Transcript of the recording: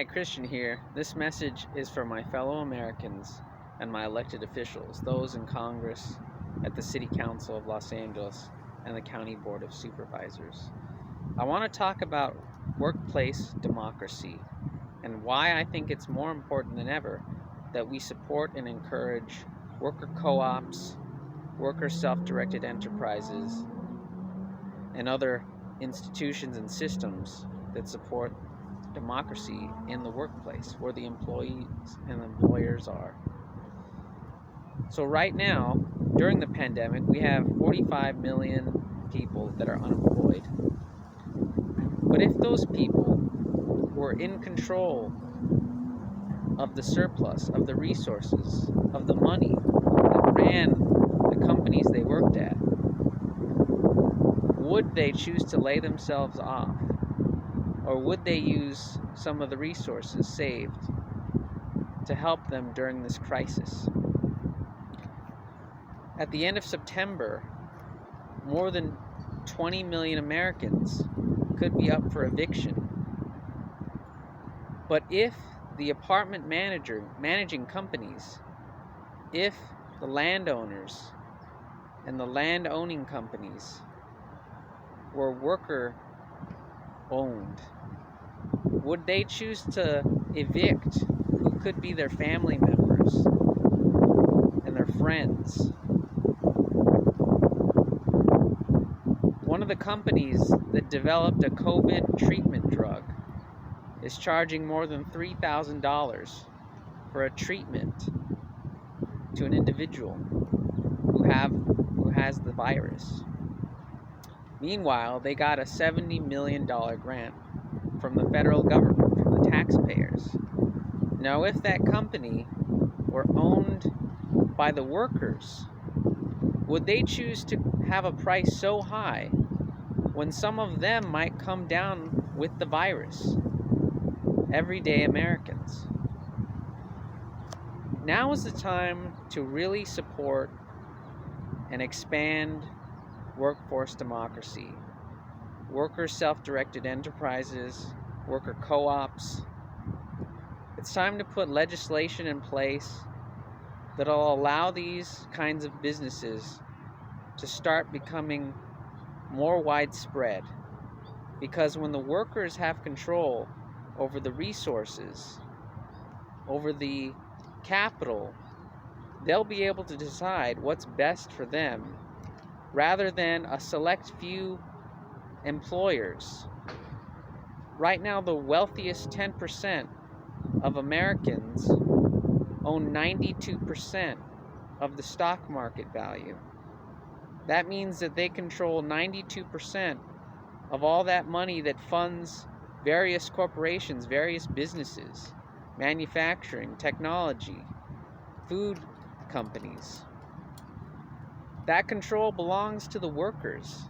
Hi, Christian here. This message is for my fellow Americans and my elected officials, those in Congress, at the City Council of Los Angeles, and the County Board of Supervisors. I want to talk about workplace democracy and why I think it's more important than ever that we support and encourage worker co-ops, worker self-directed enterprises, and other institutions and systems that support democracy in the workplace where the employees and employers are. So right now, during the pandemic, we have 45 million people that are unemployed. But if those people were in control of the surplus, of the resources, of the money that ran the companies they worked at, would they choose to lay themselves off? Or would they use some of the resources saved to help them during this crisis? At the end of September, more than 20 million Americans could be up for eviction. But if the apartment managing companies, if the landowners and the land owning companies were worker owned, would they choose to evict who could be their family members and their friends? One of the companies that developed a COVID treatment drug is charging more than $3,000 for a treatment to an individual who has the virus. Meanwhile, they got a $70 million grant from the federal government, from the taxpayers. Now, if that company were owned by the workers, would they choose to have a price so high when some of them might come down with the virus? Everyday Americans. Now is the time to really support and expand workforce democracy, worker self-directed enterprises, worker co-ops. It's time to put legislation in place that'll allow these kinds of businesses to start becoming more widespread. Because when the workers have control over the resources, over the capital, they'll be able to decide what's best for them rather than a select few employers. Right now, the wealthiest 10% of Americans own 92% of the stock market value. That means that they control 92% of all that money that funds various corporations, various businesses, manufacturing, technology, food companies. That control belongs to the workers.